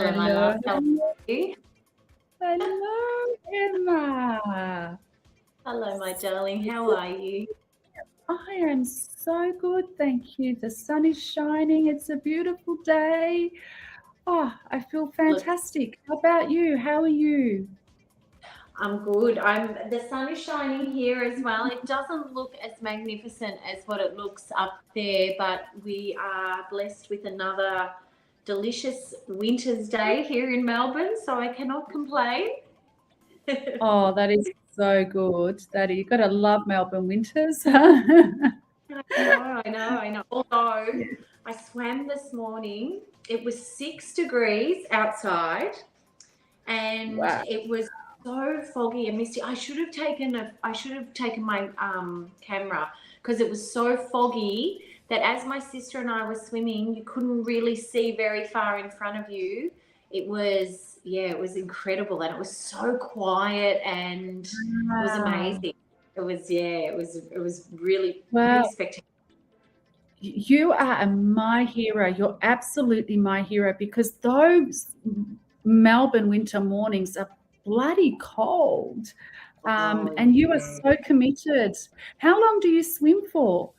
Hello, my love. How are Hello, you? hello, Emma. Hello, my darling. How are you? I am so good, thank you. The sun is shining. It's a beautiful day. Oh, I feel Look, fantastic. How about you? How are you? I'm good. The sun is shining here as well. It doesn't look as magnificent as what it looks up there, but we are blessed with another delicious winter's day here in Melbourne, so I cannot complain. Oh, that is so good. That you got to love Melbourne winters. I know. Although Yeah. I swam this morning, it was 6 degrees outside, and Wow. it was so foggy and misty. I should have taken my camera because it was so foggy that as my sister and I were swimming, you couldn't really see very far in front of you. It was incredible, and it was so quiet, and it was Wow. amazing. It was really Well, spectacular. you are my hero. You're absolutely my hero because those Melbourne winter mornings are bloody cold. Oh, And you are yeah. so committed. How long do you swim for?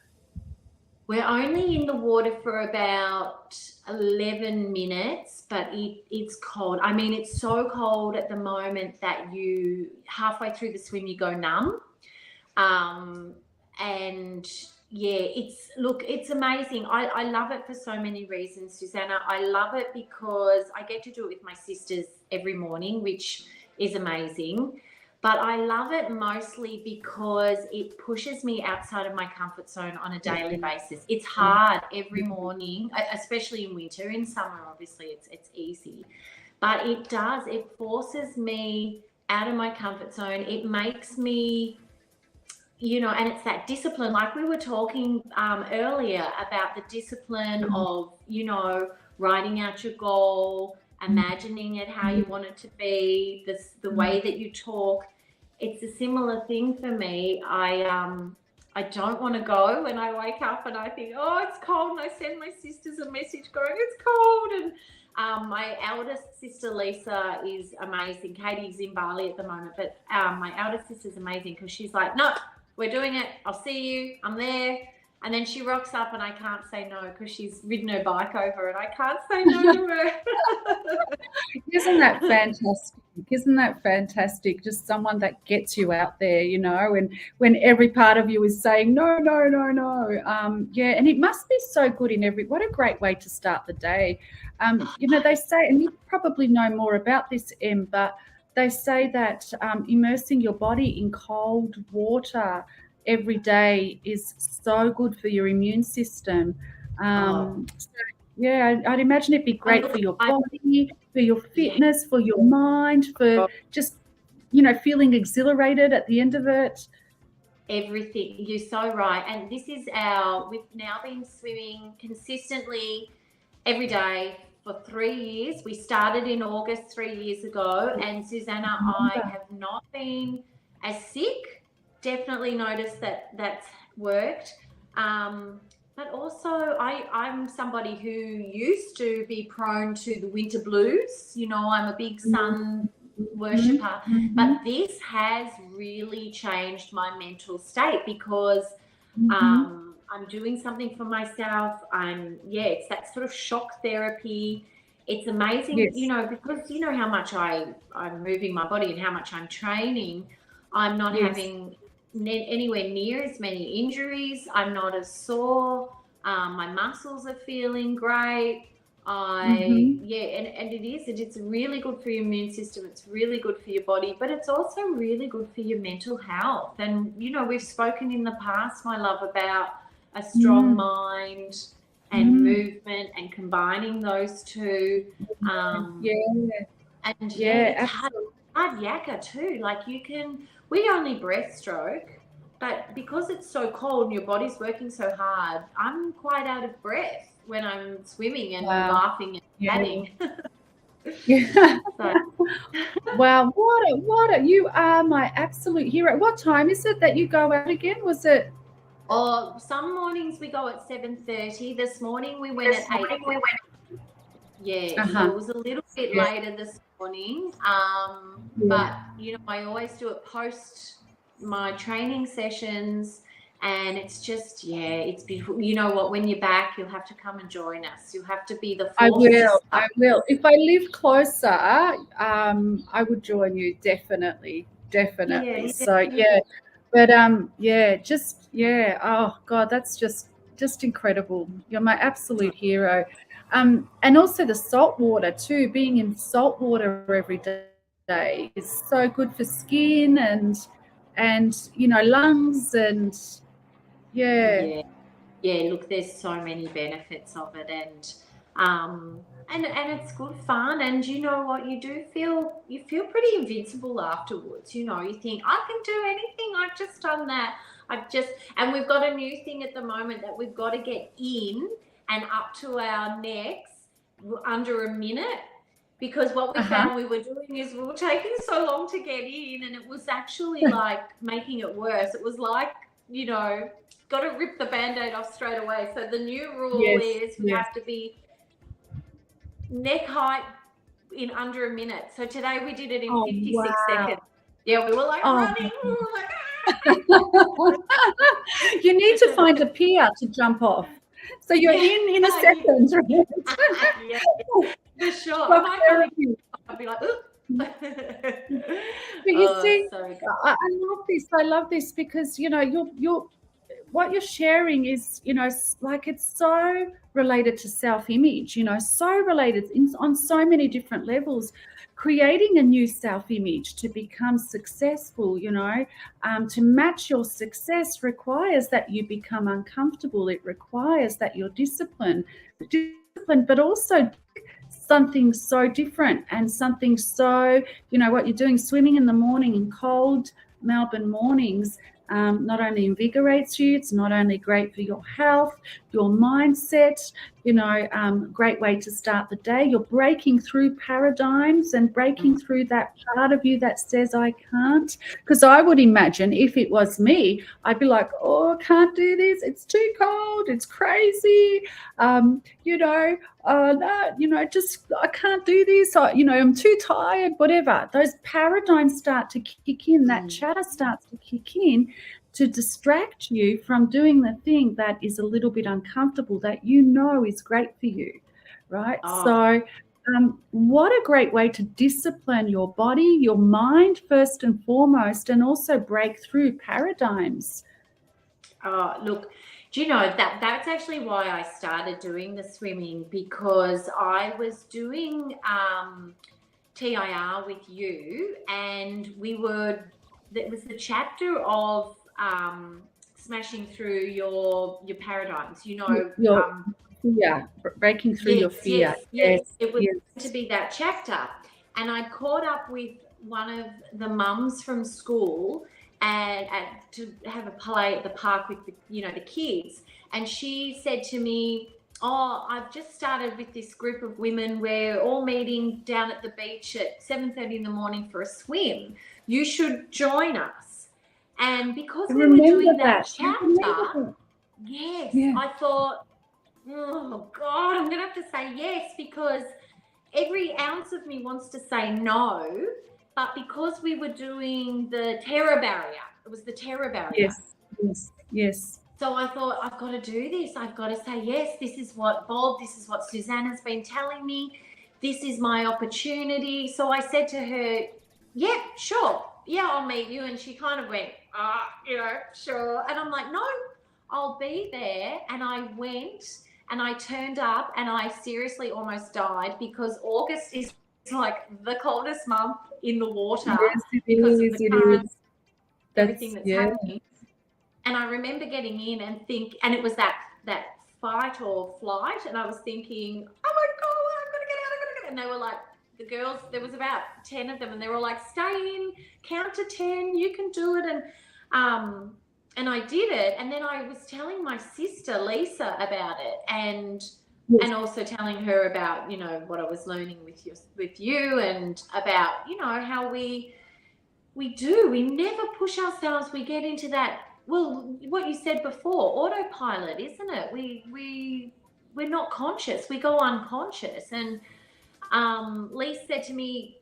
We're only in the water for about 11 minutes, but it's cold. I mean, it's so cold at the moment that you halfway through the swim you go numb. Um, and yeah, it's amazing. I love it for so many reasons, Susanna. I love it because I get to do it with my sisters every morning, which is amazing. But I love it mostly because it pushes me outside of my comfort zone on a daily basis. It's hard every morning, especially in winter. In summer, obviously, it's easy, but it forces me out of my comfort zone. It makes me, and it's that discipline, like we were talking earlier about the discipline of, writing out your goal, imagining it how you want it to be, the way that you talk. It's a similar thing for me. I don't want to go when I wake up and I think, oh, it's cold, and I send my sisters a message going, it's cold. And my eldest sister Lisa is amazing. Katie's in Bali at the moment, but my eldest sister's amazing because she's like, no, we're doing it. I'll see you. I'm there. And then she rocks up and I can't say no because she's ridden her bike over and I can't say no to Isn't that her. fantastic? Isn't that fantastic? Just someone that gets you out there, and when every part of you is saying no, no, no, no. Yeah, and it must be so good what a great way to start the day. They say, and you probably know more about this, Em, but they say that immersing your body in cold water every day is so good for your immune system. Oh, So yeah, I'd imagine it'd be and great look, for your body, for your fitness, for your mind, for just, feeling exhilarated at the end of it. everything. You're so right. And we've now been swimming consistently every day for 3 years. We started in August 3 years ago, and Susanna, I Remember. have not been as sick. Definitely noticed that that's worked. But also, I'm somebody who used to be prone to the winter blues. I'm a big sun Mhm, worshipper, mhm, but this has really changed my mental state because mhm. I'm doing something for myself. It's that sort of shock therapy. It's amazing, Yes, because you know how much I'm moving my body and how much I'm training. I'm not yes. having anywhere near as many injuries. I'm not as sore. My muscles are feeling great. Mhm. And it's really good for your immune system. It's really good for your body, but it's also really good for your mental health. And, we've spoken in the past, my love, about a strong Mm, mind and mm. movement and combining those two. Um, Yeah, and yeah, it's absolutely. hard yakka too. Like we only breaststroke, but because it's so cold and your body's working so hard, I'm quite out of breath when I'm swimming and Wow. laughing and Yeah. chatting. Yeah. So, Wow, you are my absolute hero. What time is it that you go out again? Was it or some mornings we go at 7:30. This morning we went at 8:30. Yeah, so Uh-huh. it was a little bit Yeah. later this morning. Yeah. But I always do it post my training sessions, and it's just, it's beautiful. You know what? When you're back, you'll have to come and join us. You'll have to be the I fourth will. I sister. will. If I live closer, I would join you definitely, definitely. Yeah, So yeah, but yeah. Oh God, that's just incredible. You're my absolute hero. And also the salt water too. Being in salt water every day is so good for skin and lungs and yeah. yeah. Yeah, look, there's so many benefits of it, and it's good fun. And you know what? You feel pretty invincible afterwards. You think, I can do anything. I've just done that. And we've got a new thing at the moment that we've got to get in and up to our necks under a minute. Because what we found we were doing is we were taking so long to get in, and it was actually like making it worse. It was like, got to rip the Band-Aid off straight away. So the new rule is we have to be neck height in under a minute. So today we did it in 56 seconds. Yeah, we were like running. We were like, You need to find a pier to jump off. So you're in a second, right? Yeah, for sure. I'd be like, but you see, so I love this because you're what you're sharing is like it's so related to self-image, so related on so many different levels. Creating a new self-image to become successful, to match your success requires that you become uncomfortable. It requires that you're disciplined, but also something so different and something so, what you're doing, swimming in the morning in cold Melbourne mornings, not only invigorates you, it's not only great for your health, your mindset, great way to start the day. You're breaking through paradigms and breaking through that part of you that says, I can't. Because I would imagine if it was me, I'd be like, oh, I can't do this. It's too cold. It's crazy. Just I can't do this. I'm too tired, whatever. Those paradigms start to kick in. That chatter starts to kick in to distract you from doing the thing that is a little bit uncomfortable that is great for you, right? So what a great way to discipline your body, your mind first and foremost, and also break through paradigms. Look, do you know that's actually why I started doing the swimming, because I was doing TIR with you, and it was the chapter of smashing through your paradigms, breaking through your fear. Yes. It was going to be that chapter. And I caught up with one of the mums from school and to have a play at the park with the kids. And she said to me, I've just started with this group of women. We're all meeting down at the beach at 7:30 in the morning for a swim. You should join us. And because we were doing that chapter, I thought, oh God, I'm going to have to say yes, because every ounce of me wants to say no. But because we were doing the terror barrier, it was the terror barrier. Yes. So I thought, I've got to do this. I've got to say yes. This is what Suzanna's been telling me. This is my opportunity. So I said to her, yeah, sure. Yeah, I'll meet you. And she kind of went, sure. And I'm like, no, I'll be there. And I went and I turned up, and I seriously almost died, because August is like the coldest month in the water because of the currents, everything that's happening. And I remember getting in and it was that fight or flight, and I was thinking, oh my God, I'm gonna get out. And they were like, the girls, there was about 10 of them, and they were like, stay in, count to 10, you can do it. And I did it. And then I was telling my sister Lisa about it, and also telling her about what I was learning with you, and about how we never push ourselves. We get into that, well, what you said before, autopilot, isn't it? We we're not conscious. We go unconscious. And Lee said to me,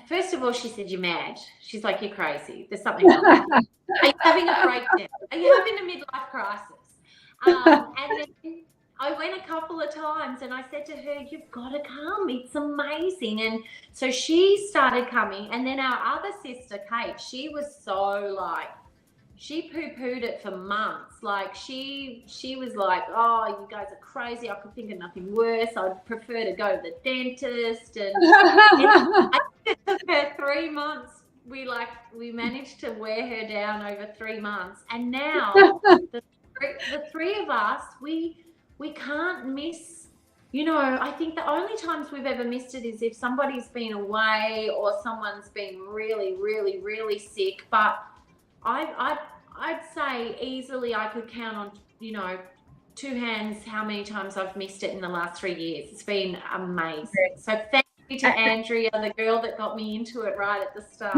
first of all, she said, "You're mad." She's like, "You're crazy. There's something wrong. Are you having a breakdown? Are you having a midlife crisis?" And then I went a couple of times and I said to her, "You've got to come. It's amazing." And so she started coming. And then our other sister, Kate, she was so like, she poo-pooed it for months. Like she was like, "Oh, you guys are crazy. I could think of nothing worse. I'd prefer to go to the dentist." And I think it took her 3 months. We managed to wear her down over 3 months. And now the three of us, we can't miss, you know, I think the only times we've ever missed it is if somebody's been away or someone's been really, really, really sick. But I'd say easily I could count on, you know, 2 hands how many times I've missed it in the last 3 years. It's been amazing. So thank you to Andrea, the girl that got me into it right at the start.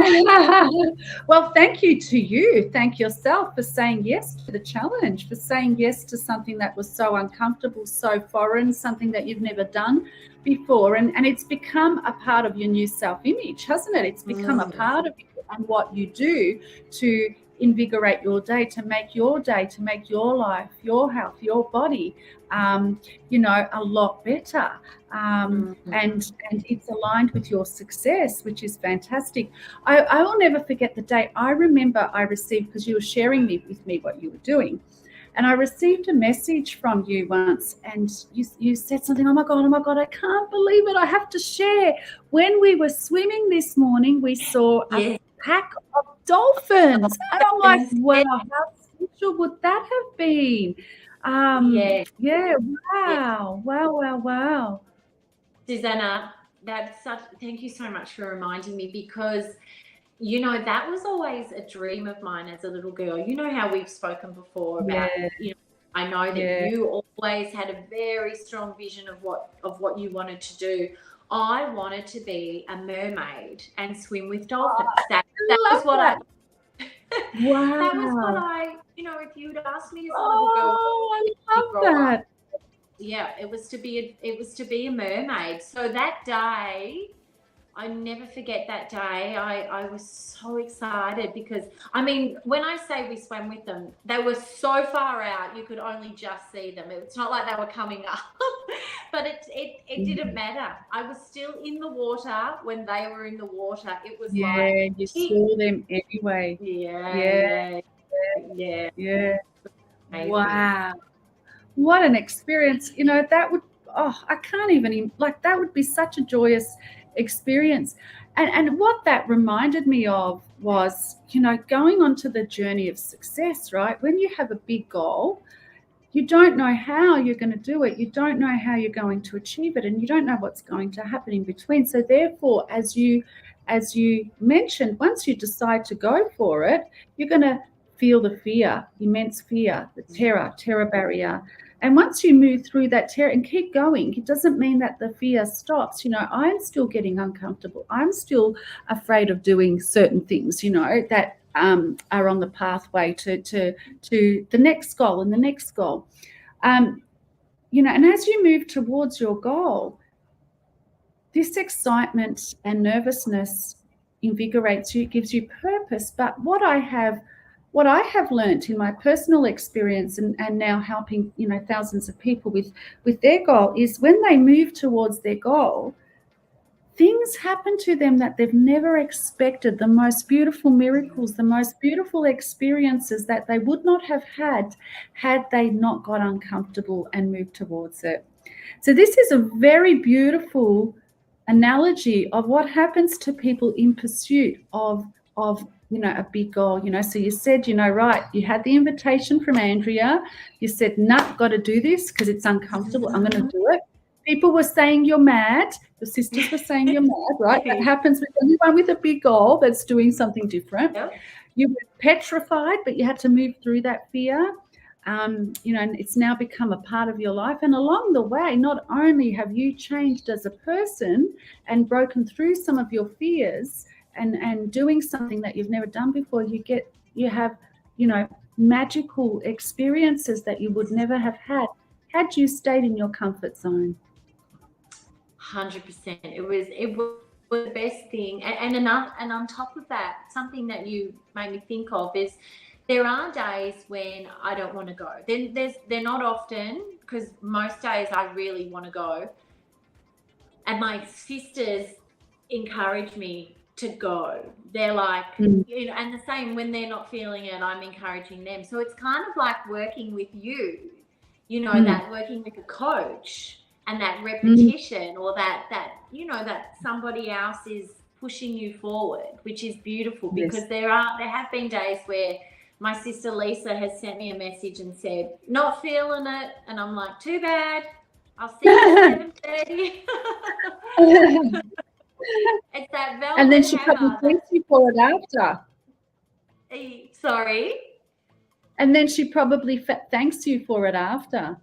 Well, thank you to you. Thank yourself for saying yes to the challenge, for saying yes to something that was so uncomfortable, so foreign, something that you've never done before. And it's become a part of your new self-image, hasn't it? It's become a part of you and what you do to invigorate your day, to make your day, to make your life, your health, your body, you know, a lot better. And it's aligned with your success, which is fantastic. I will never forget the day. I remember I received, because you were sharing with me what you were doing, and I received a message from you once, and you said something, oh my God, I can't believe it. I have to share. When we were swimming this morning, we saw a pack of dolphins. And I'm like, wow, how special would that have been? Wow. Suzana, thank you so much for reminding me, because you know, that was always a dream of mine as a little girl. You know how we've spoken before about, you know, I know that you always had a very strong vision of what you wanted to do. I wanted to be a mermaid and swim with dolphins. That was what I wow. That was what I, you know, if you'd asked me as a little girl, I love that. Yeah, it was to be a mermaid. So that day, I never forget that day. I was so excited because, I mean, when I say we swam with them, they were so far out, you could only just see them. It's not like they were coming up, but it didn't matter. I was still in the water when they were in the water. It was like, you saw them anyway. Yeah. Wow. What an experience. You know, that would, I can't even, like, that would be such a joyous experience. And what that reminded me of was, you know, going onto the journey of success, right? When you have a big goal, you don't know how you're going to do it. You don't know how you're going to achieve it, and you don't know what's going to happen in between. So therefore, as you mentioned, once you decide to go for it, you're going to feel the fear, immense fear, the terror barrier. And once you move through that terror and keep going, it doesn't mean that the fear stops. You know, I'm still getting uncomfortable. I'm still afraid of doing certain things, you know, that are on the pathway to the next goal and the next goal. You know, and as you move towards your goal, this excitement and nervousness invigorates you, gives you purpose. But what I have learned in my personal experience and now helping, you know, thousands of people with their goal is when they move towards their goal, things happen to them that they've never expected, the most beautiful miracles, the most beautiful experiences that they would not have had they not got uncomfortable and moved towards it. So this is a very beautiful analogy of what happens to people in pursuit of you know, a big goal. You know, so you said, you know, right, you had the invitation from Andrea, you said, nah, got to do this because it's uncomfortable, I'm going to do it. People were saying you're mad, the sisters were saying you're mad, right? That happens with anyone with a big goal that's doing something different. You were petrified, but you had to move through that fear. You know, and it's now become a part of your life. And along the way, not only have you changed as a person and broken through some of your fears and doing something that you've never done before, you have, you know, magical experiences that you would never have had had you stayed in your comfort zone? 100%. It was the best thing. And on top of that, something that you made me think of is there are days when I don't want to go. Then they're not often, because most days I really want to go. And my sisters encourage me to go. They're like, you know, and the same when they're not feeling it, I'm encouraging them. So it's kind of like working with you, you know, that working with a coach and that repetition or that, you know, that somebody else is pushing you forward, which is beautiful, because there have been days where my sister Lisa has sent me a message and said, not feeling it. And I'm like, too bad. I'll see you at 7:30. It's that velvet and then she hammer. probably thanks you for it after. Sorry? And then she probably thanks you for it after.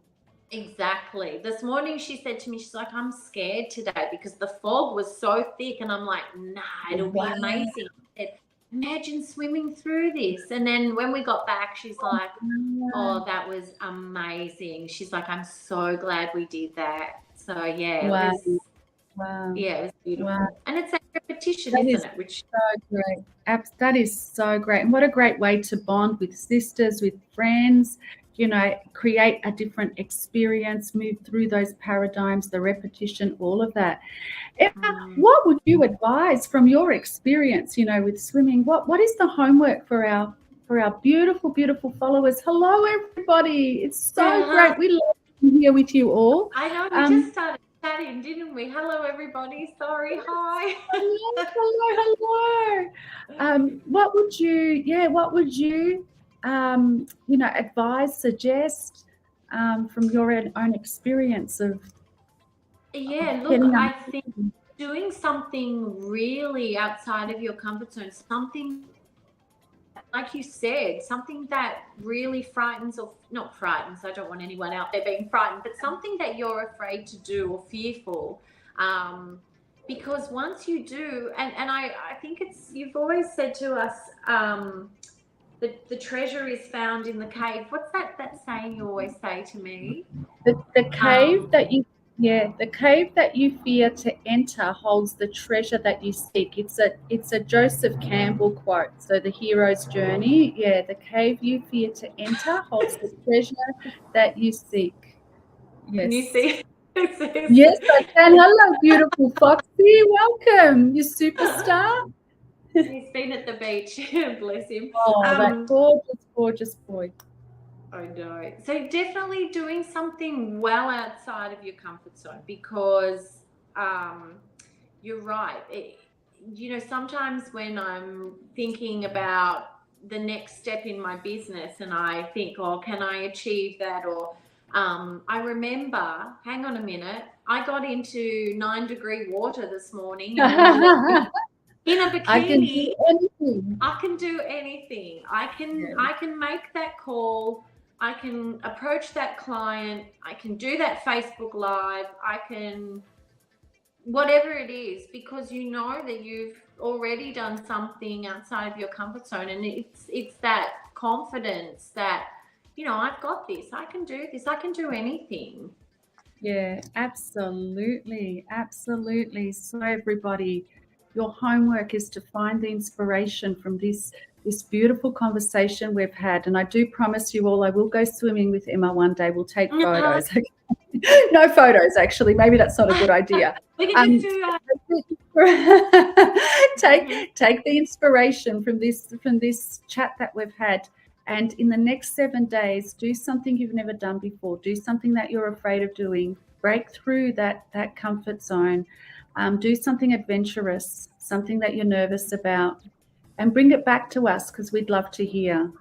Exactly. This morning she said to me, she's like, I'm scared today because the fog was so thick. And I'm like, nah, it'll be amazing. I said, imagine swimming through this. And then when we got back, she's like, oh, that was amazing. She's like, I'm so glad we did that. So, yeah, it was, yeah, it was beautiful. Wow. And it's that repetition, isn't it? Which so great. That is so great. And what a great way to bond with sisters, with friends, you know, create a different experience, move through those paradigms, the repetition, all of that. Emma, what would you advise from your experience, you know, with swimming? What is the homework for our beautiful, beautiful followers? Hello, everybody. It's so great. We love being here with you all. I know, we just started chatting, didn't we? Hello, everybody. Sorry. Hi. Hello. What would you, you know, advise, suggest from your own experience of? Yeah, look, I think doing something really outside of your comfort zone, something, like you said, something that really frightens, or not frightens, I don't want anyone out there being frightened, but something that you're afraid to do or fearful. Because once you do, and I think you've always said to us, the treasure is found in the cave. What's that saying you always say to me? The cave the cave that you fear to enter holds the treasure that you seek. It's a Joseph Campbell quote. So the hero's journey. Yeah, the cave you fear to enter holds the treasure that you seek. Yes. Can you see? Yes, I can. Hello, beautiful Foxy. Welcome, you superstar. He's been at the beach. Bless him. Oh, that gorgeous, gorgeous boy. I know. So definitely doing something well outside of your comfort zone, because you're right. You know, sometimes when I'm thinking about the next step in my business and I think, oh, can I achieve that? Or I remember, hang on a minute, I got into 9-degree water this morning. In a bikini. I can do anything. I can make that call. I can approach that client. I can do that Facebook Live. I can, whatever it is, because you know that you've already done something outside of your comfort zone, and it's that confidence that, you know, I've got this. I can do this. I can do anything. Yeah, absolutely, absolutely. So everybody, your homework is to find the inspiration from this beautiful conversation we've had. And I do promise you all, I will go swimming with Emma one day. We'll take photos. No photos, actually. Maybe that's not a good idea. We can just do take the inspiration from this chat that we've had. And in the next 7 days, do something you've never done before. Do something that you're afraid of doing. Break through that comfort zone. Do something adventurous, something that you're nervous about, and bring it back to us, because we'd love to hear.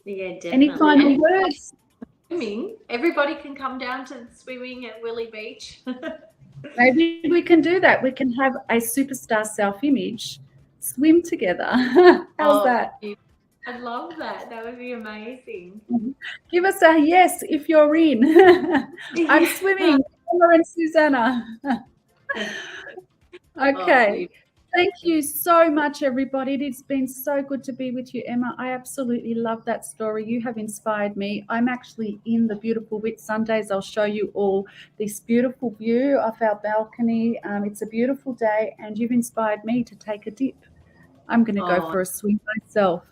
Yeah, definitely. Any final words? Swimming. Everybody can come down to swimming at Willie Beach. Maybe we can do that. We can have a superstar self-image swim together. How's that? I'd love that. That would be amazing. Give us a yes if you're in. I'm swimming. Emma and Suzana. Okay. Thank you so much, everybody. It's been so good to be with you, Emma. I absolutely love that story. You have inspired me. I'm actually in the beautiful Whitsundays. I'll show you all this beautiful view of our balcony. It's a beautiful day, and you've inspired me to take a dip. I'm going to go for a swim myself.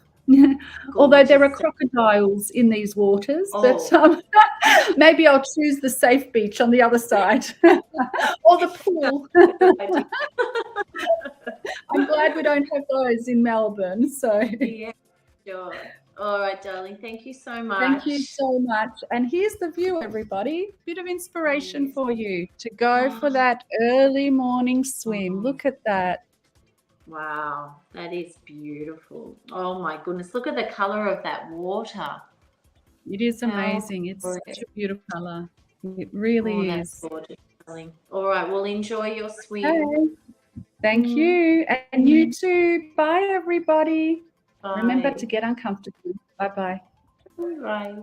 Although there are crocodiles in these waters, but maybe I'll choose the safe beach on the other side or the pool. I'm glad we don't have those in Melbourne. So yeah, sure. All right, darling. Thank you so much. Thank you so much. And here's the view, everybody. Bit of inspiration for you to go for that early morning swim. Look at that. Wow, that is beautiful. Oh my goodness, look at the color of that water. It is amazing. It's such a beautiful color. It really is. That's gorgeous, darling. All right, well, enjoy your swim. Okay. Thank you. And you too. Bye, everybody. Bye. Remember to get uncomfortable. Bye-bye. Bye.